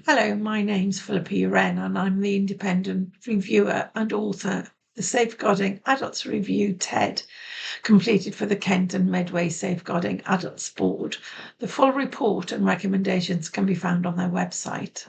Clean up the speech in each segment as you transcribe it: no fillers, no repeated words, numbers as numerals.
Hello, my name's Philippa Uren, and I'm the independent reviewer and author of the Safeguarding Adults Review TED, completed for the Kent and Medway Safeguarding Adults Board. The full report and recommendations can be found on their website.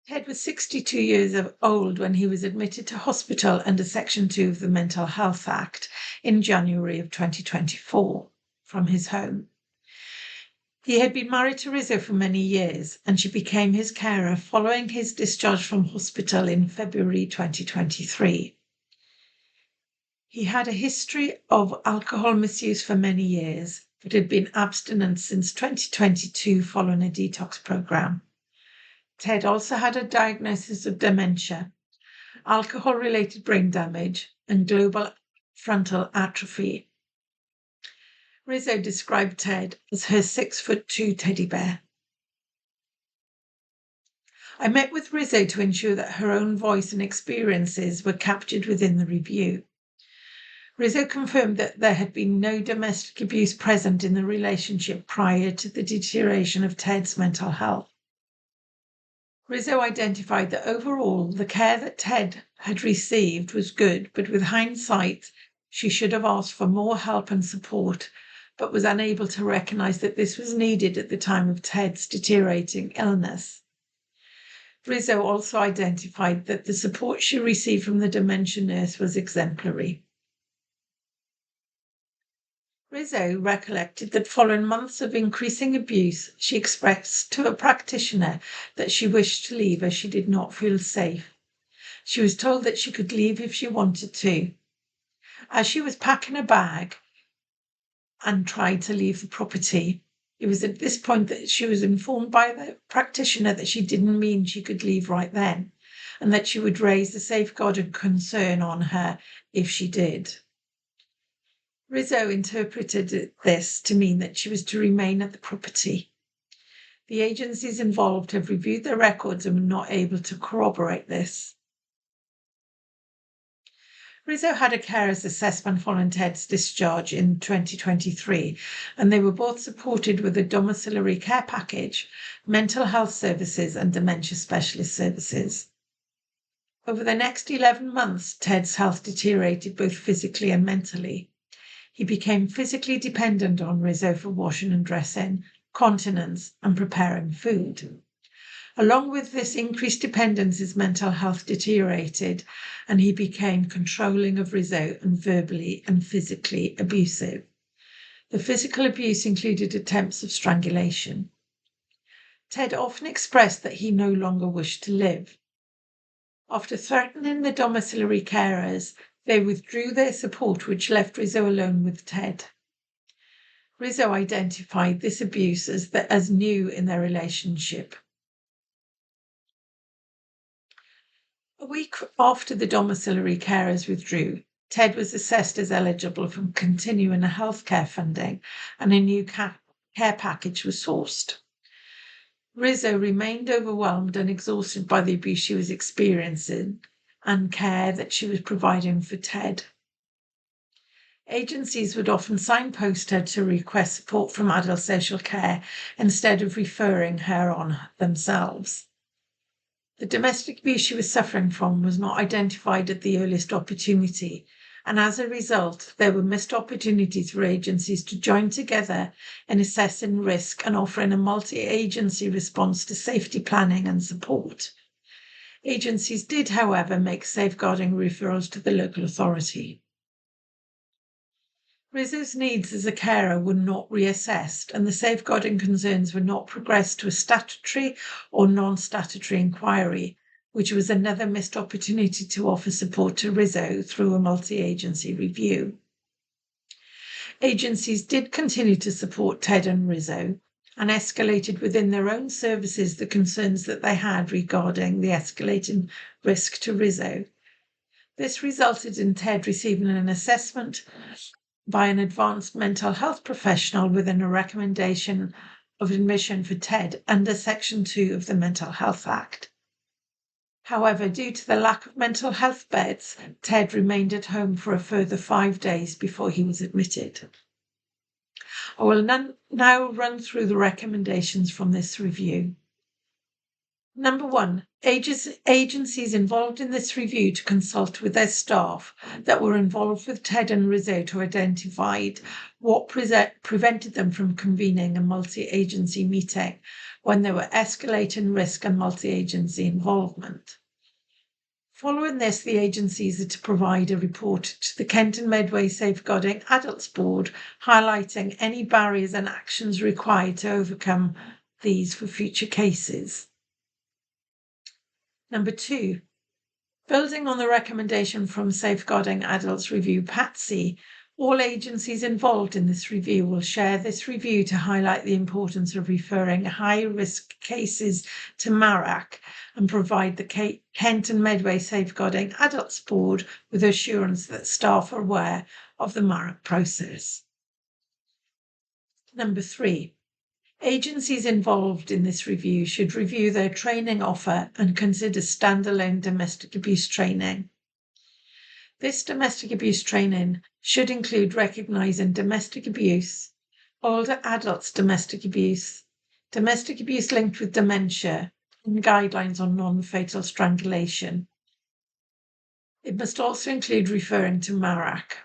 Ted was 62 years old when he was admitted to hospital under Section 2 of the Mental Health Act in January of 2024 from his home. He had been married to Rizzo for many years, and she became his carer following his discharge from hospital in February 2023. He had a history of alcohol misuse for many years, but had been abstinent since 2022 following a detox program. Ted also had a diagnosis of dementia, alcohol-related brain damage, and global frontal atrophy. Rizzo described Ted as her 6'2" teddy bear. I met with Rizzo to ensure that her own voice and experiences were captured within the review. Rizzo confirmed that there had been no domestic abuse present in the relationship prior to the deterioration of Ted's mental health. Rizzo identified that overall, the care that Ted had received was good, but with hindsight, she should have asked for more help and support, but was unable to recognize that this was needed at the time of Ted's deteriorating illness. Rizzo also identified that the support she received from the dementia nurse was exemplary. Rizzo recollected that following months of increasing abuse, she expressed to a practitioner that she wished to leave as she did not feel safe. She was told that she could leave if she wanted to. As she was packing a bag and tried to leave the property, it was at this point that she was informed by the practitioner that she didn't mean she could leave right then, and that she would raise the safeguarding concern on her if she did. Rizzo interpreted this to mean that she was to remain at the property. The agencies involved have reviewed their records and were not able to corroborate this. Rizzo had a carer's assessment following Ted's discharge in 2023, and they were both supported with a domiciliary care package, mental health services, and dementia specialist services. Over the next 11 months, Ted's health deteriorated both physically and mentally. He became physically dependent on Rizzo for washing and dressing, continence, and preparing food. Along with this increased dependence, his mental health deteriorated, and he became controlling of Rizzo and verbally and physically abusive. The physical abuse included attempts of strangulation. Ted often expressed that he no longer wished to live. After threatening the domiciliary carers, they withdrew their support, which left Rizzo alone with Ted. Rizzo identified this abuse as new in their relationship. A week after the domiciliary carers withdrew, Ted was assessed as eligible for continuing healthcare funding, and a new care package was sourced. Rizzo remained overwhelmed and exhausted by the abuse she was experiencing and care that she was providing for Ted. Agencies would often signpost her to request support from adult social care instead of referring her on themselves. The domestic abuse she was suffering from was not identified at the earliest opportunity, and as a result, there were missed opportunities for agencies to join together in assessing risk and offering a multi-agency response to safety planning and support. Agencies did, however, make safeguarding referrals to the local authority. Rizzo's needs as a carer were not reassessed, and the safeguarding concerns were not progressed to a statutory or non-statutory inquiry, which was another missed opportunity to offer support to Rizzo through a multi-agency review. Agencies did continue to support Ted and Rizzo and escalated within their own services the concerns that they had regarding the escalating risk to Rizzo. This resulted in Ted receiving an assessment by an advanced mental health professional within a recommendation of admission for Ted under Section 2 of the Mental Health Act. However, due to the lack of mental health beds, Ted remained at home for a further 5 days before he was admitted. I will now run through the recommendations from this review. Number 1, agencies involved in this review to consult with their staff that were involved with TED and Risotto identified what prevented them from convening a multi-agency meeting when there were escalating risk and multi-agency involvement. Following this, the agencies are to provide a report to the Kent and Medway Safeguarding Adults Board, highlighting any barriers and actions required to overcome these for future cases. Number 2, building on the recommendation from Safeguarding Adults Review PATSI, all agencies involved in this review will share this review to highlight the importance of referring high-risk cases to MARAC and provide the Kent and Medway Safeguarding Adults Board with assurance that staff are aware of the MARAC process. Number 3, agencies involved in this review should review their training offer and consider standalone domestic abuse training. This domestic abuse training should include recognising domestic abuse, older adults' domestic abuse linked with dementia, and guidelines on non-fatal strangulation. It must also include referring to MARAC.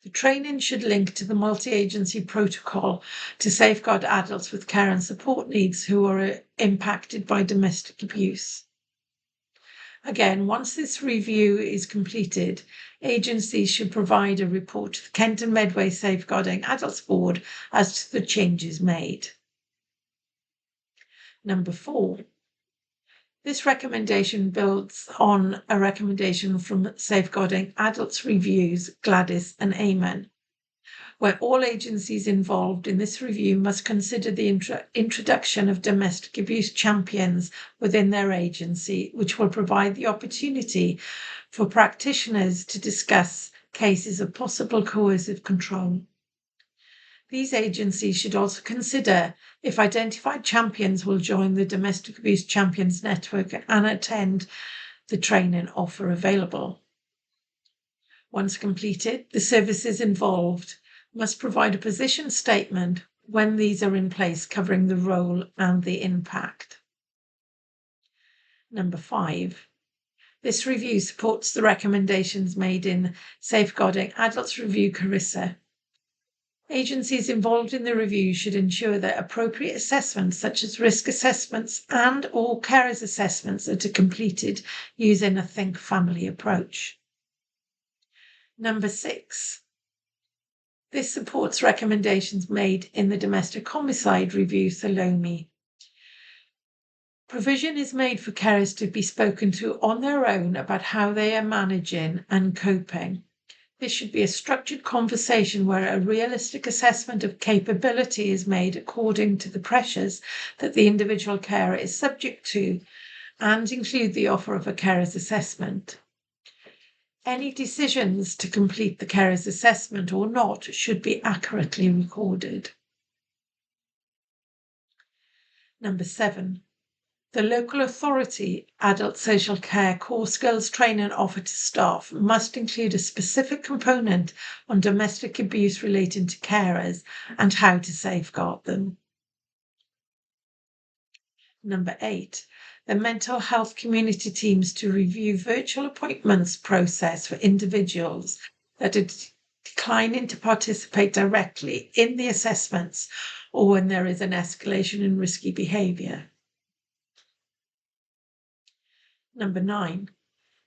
The training should link to the multi-agency protocol to safeguard adults with care and support needs who are impacted by domestic abuse. Again, once this review is completed, agencies should provide a report to the Kent and Medway Safeguarding Adults Board as to the changes made. Number 4, this recommendation builds on a recommendation from Safeguarding Adults Reviews, Gladys and Eamon, where all agencies involved in this review must consider the introduction of domestic abuse champions within their agency, which will provide the opportunity for practitioners to discuss cases of possible coercive control. These agencies should also consider if identified champions will join the Domestic Abuse Champions Network and attend the training offer available. Once completed, the services involved must provide a position statement when these are in place, covering the role and the impact. Number 5, this review supports the recommendations made in Safeguarding Adults Review Carissa. Agencies involved in the review should ensure that appropriate assessments such as risk assessments and or carers assessments are completed using a Think Family approach. Number 6, this supports recommendations made in the Domestic Homicide Review Salome. Provision is made for carers to be spoken to on their own about how they are managing and coping. This should be a structured conversation where a realistic assessment of capability is made according to the pressures that the individual carer is subject to and include the offer of a carer's assessment. Any decisions to complete the carer's assessment or not should be accurately recorded. Number 7, the local authority adult social care core skills training offered to staff must include a specific component on domestic abuse relating to carers and how to safeguard them. Number 8, the mental health community teams to review virtual appointments process for individuals that are declining to participate directly in the assessments or when there is an escalation in risky behaviour. Number 9,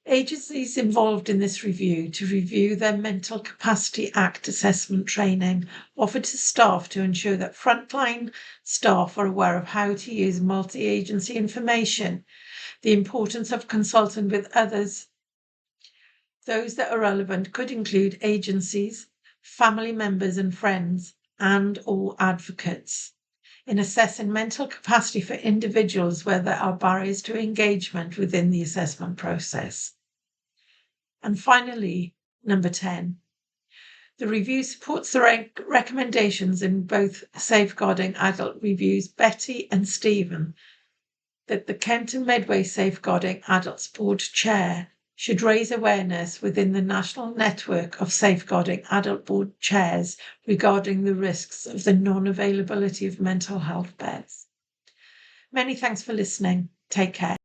agencies involved in this review to review their Mental Capacity Act assessment training offered to staff to ensure that frontline staff are aware of how to use multi-agency information, the importance of consulting with others. Those that are relevant could include agencies, family members and friends, and or advocates, in assessing mental capacity for individuals where there are barriers to engagement within the assessment process. And finally, number 10, the review supports the recommendations in both Safeguarding Adult Reviews Betty and Stephen that the Kent and Medway Safeguarding Adults Board Chair should raise awareness within the national network of safeguarding adult board chairs regarding the risks of the non-availability of mental health beds. Many thanks for listening. Take care.